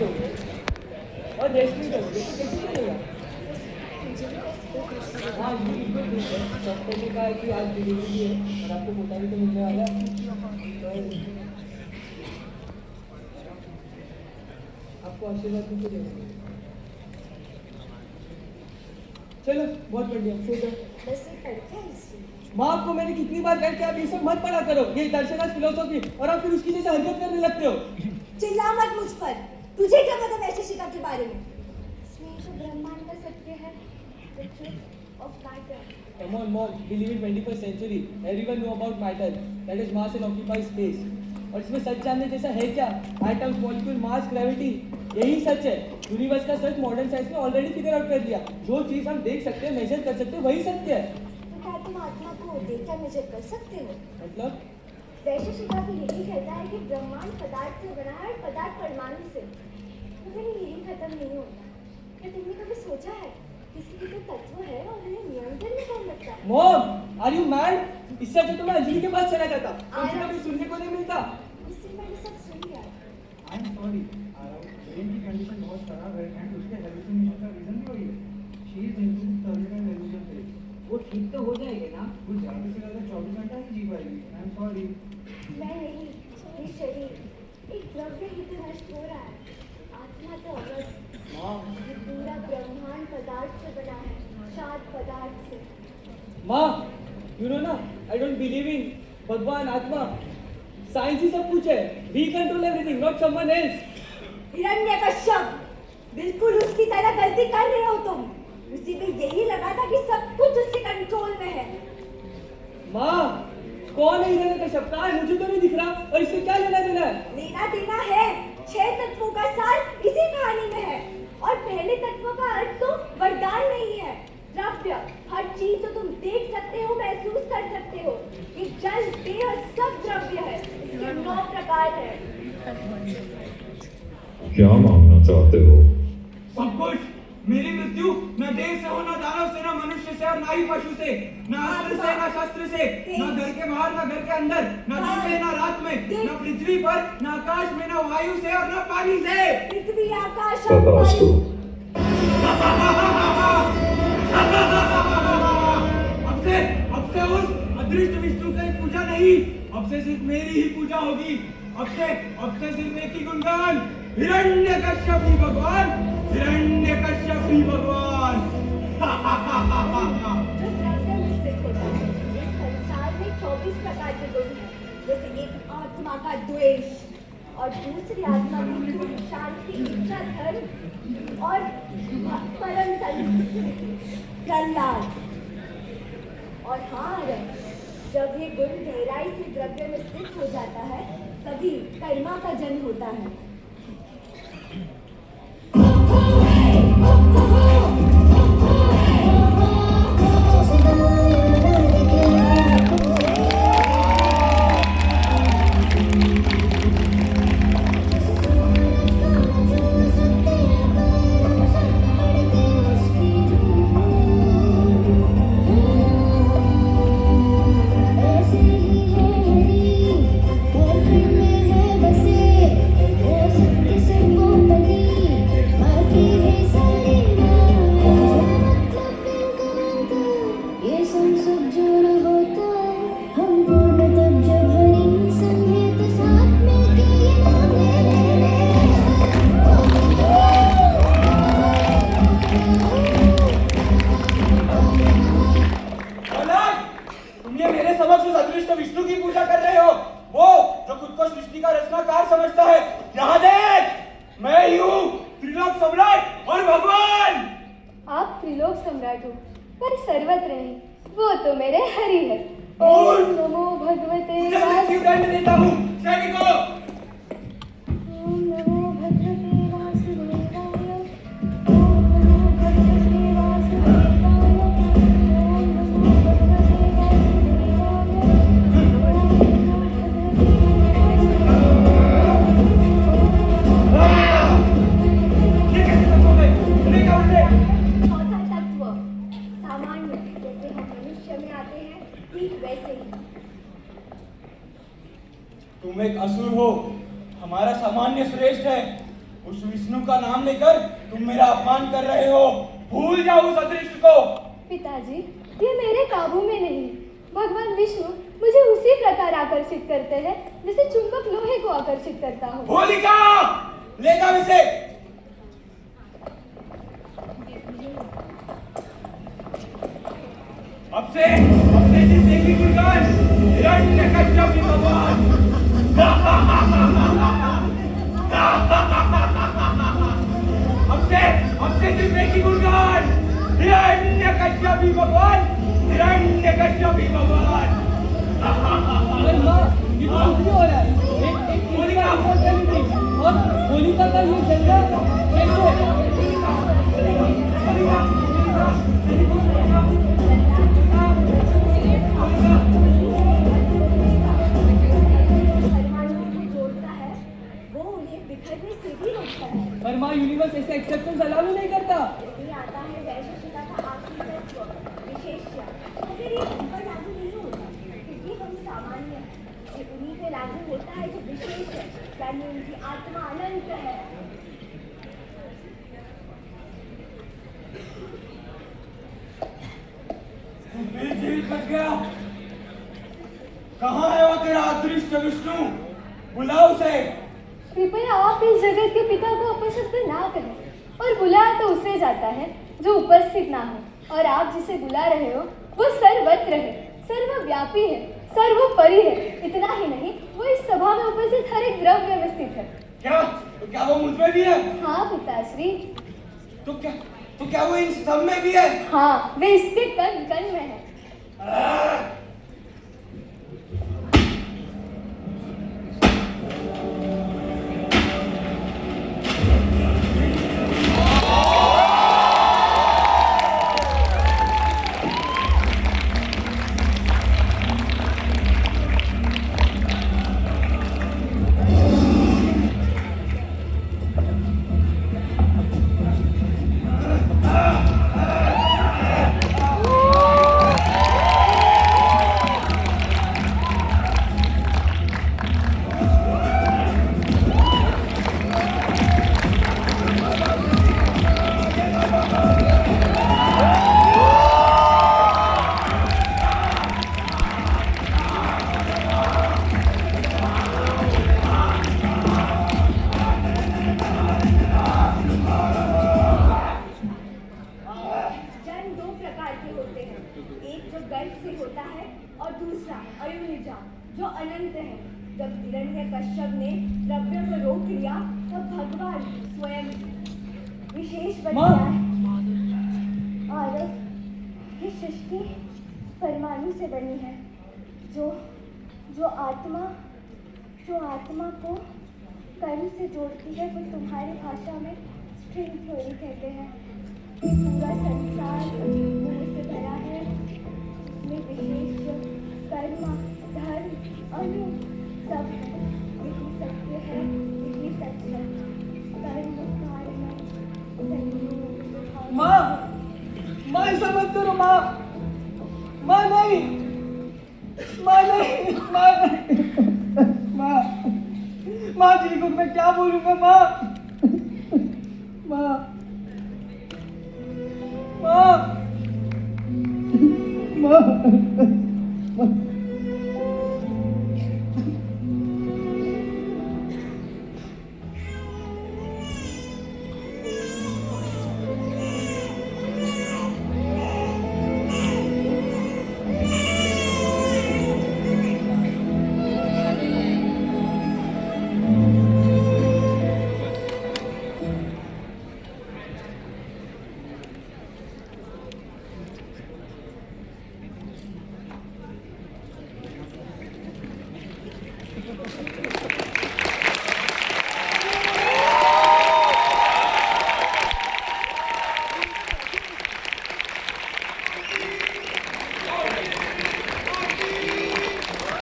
लोगे और रेस्ट नहीं करोगे तो कैसे चलेगा? हाँ ये बिल्कुल ठीक है। डॉक्टर ने कहा है कि आज डिलीवरी है और आपको पोता भी तो मिलने वाला है, तो आपको आशीर्वाद भी तो देना है। चलो बहुत बढ़िया, सो जाओ। माँ आपको मैंने कितनी बार कहा कि आप ये सब मत पढ़ा करो, ये दर्शनास फिलोसॉफी, और आप फिर उसकी जैसे हरकत करने लगते हो। चिल्ला मत मुझ पर। तुझे क्या पता वैशेषिका के बारे में? इसमें जो ब्रह्मांड का सत्य है, the truth of matter. Come on, mom, we live in 21st century. Everyone know about matter, that is mass and occupies space. और इसमें सच जानने जैसा है क्या? एटम्स, मॉलिक्यूल, मास, ग्रेविटी, यही सच है। यूनिवर्स का सच मॉडर्न साइंस ने ऑलरेडी फिगर आउट कर लिया। जो चीज हम देख सकते हैं, मेजर कर सकते हैं, वही सत्य है। तो क्या तुम आत्मा को देखकर मेजर कर सकते हो? मतलब वैशेषिका भी यही कहता है कि ब्रह्मांड पदार्थ से बना है और पदार्थ परमाणु से। मगर यही खत्म नहीं होता। क्या तुमने कभी सोचा है किसी की तो तत्व है और उन्हें नियंत्रण में कौन रखता है? Mom, are you mad? इससे अच्छा तो मैं अंजलि के पास चला जाता। उनसे कभी सुनने को नहीं मिलता। इससे मैंने सब सुन लिया। आई एम सॉरी, ब्रेन की कंडीशन बहुत खराब है एंड उसके हेलुसिनेशन का रीजन भी वही है। She is into terminal delusion phase. वो ठीक तो हो जाएगा ना? कुछ ज़्यादा से ज़्यादा 24 घंटा ही जी पाएगी। I am sorry. मैं नहीं, ये शरीर एक द्रव्य ही तो नष्ट हो रहा है। आत्मा तो अवश्य। मॉम, ये पूरा ब्रह्मांड पदार्थ से बना है, शाद पदार्थ से। माँ, यू नो ना, आई डोंट बिलीव इन भगवान, आत्मा, साइंस ही सब कुछ है। We control everything, not someone else. Hiranyakashyap, बिल्कुल उसकी तरह गलती कर रहे हो तुम। उसी में यही लगा था कि सब कुछ उसके कंट्रोल में है। माँ, कौन है इन्हें का शब्द? कहाँ है? मुझे तो नहीं दिख रहा। और इससे क्या लेना देना है? लेना देना है। 6 तत्वों का सार इसी कहानी में है। और पहले तत्व का अर्थ तो वरदान नहीं है, द्रव्य। हर चीज जो तुम देख सकते हो, महसूस कर सकते हो, ये जल, तेल सब द्रव्य है। इसके 9 प्रकार है। क्या मांगना चाहते हो? सब कुछ। मेरी मृत्यु न देव से हो, न दानव से, न मनुष्य से, और न ही पशु से, न अस्त्र से, न शस्त्र से, न घर के बाहर, न घर के अंदर, न दिन में, न रात में, न पृथ्वी पर, न आकाश में, न वायु से और न पानी से। पृथ्वी, आकाश और तथास्तु। वायु। अब से उस अदृष्ट विष्णु की पूजा नहीं, अब से सिर्फ मेरी ही पूजा होगी। अब से सिर्फ एक ही गुणगान, हिरण्यकश्यप ही भगवान, हिरण्यकश्यप ही भगवान। जो द्रव्य में स्थित होता है, इस संसार में 24 प्रकार के गुण हैं। जैसे एक आत्मा का द्वेष, और दूसरी आत्मा की सुख, शांति, इच्छा, धर्म और परम संतुष्टि, प्रहलाद। और हाँ, जब ये गुण गहराई से द्रव्य में स्थित हो जाता है, तभी कर्मा का जन्म होता है। सम्राट हूँ, पर सर्वत्र नहीं, वो तो मेरे हरि है। ओम नमो भगवते तुझे मृत्यु दंड देता हूँ सैनिकों। ओम नमो भगवते वासुदेवाय। ओम नमो भगवते वासुदेवाय। ओम नमो भगवते ये कैसे सब हो गए? नहीं क्या उसे? चौथा तत्व सामान्य, जैसे हम मनुष्य में आते हैं ठीक वैसे ही। तुम एक असुर हो, हमारा सामान्य श्रेष्ठ है। उस विष्णु का नाम लेकर तुम मेरा अपमान कर रहे हो। भूल जाओ उस अदृष्ट को। पिताजी, ये मेरे काबू में नहीं। भगवान विष्णु मुझे उसी प्रकार आकर्षित करते हैं जैसे चुंबक लोहे को आकर्षित करता हो। होलिका, ले जाओ इसे। अब से जिस देवी गुणगान हिरण्यकश्यप भगवान। अब से सिर्फ एक ही गुणगान, हिरण्यकश्यप भगवान, हिरण्यकश्यप भगवान। अरे माँ, ये तो कुछ नहीं हो रहा है। एक होलिका और होलिका का ये झंडा कैसे? पर माँ, यूनिवर्स ऐसे एक्सेप्टेंस अलाउ ही नहीं करता। यदि आता है वैशिष्टता का आखिरी तत्व, विशेष्य, तो फिर ये हम पर लागू नहीं होता, क्योंकि हम सामान्य हैं। ये उन्हीं पे लागू होता है जो विशेष है, यानी उनकी आत्मा अनंत है। तू फिर जीवित बच गया। कहाँ है वो तेरा अदृष्ट विष्णु? बुलाओ उसे। कृपया आप इस जगत के पिता को अपशब्द ना करें, और बुलाया तो उसे जाता है जो उपस्थित ना हो, और आप जिसे बुला रहे हो वो सर्वत्र है, सर्वव्यापी है, सर्वोपरि है। इतना ही नहीं, वो इस सभा में उपस्थित हर एक द्रव्य में स्थित है। क्या वो मुझ में भी है? हाँ पिताश्री। तो क्या वो इन सब में भी है? हाँ, वे इसके कण कण में है। कश्यप ने द्रव्य को रोक लिया तब भगवान स्वयं विशेष बन गया है। और ये सृष्टि परमाणु से बनी है, जो आत्मा को कण से जोड़ती है, वो तुम्हारी भाषा में स्ट्रिंग थ्योरी कहते हैं। ये पूरा संसार गुणों से भरा है, इसमें विशेष कर्म, धर्म, अणु सब है। यही सत्य है, यही सच है। कर्म कारण संयोग। माँ ऐसा मत करो माँ नहीं। माँ जी को मैं क्या बोलूँगा माँ।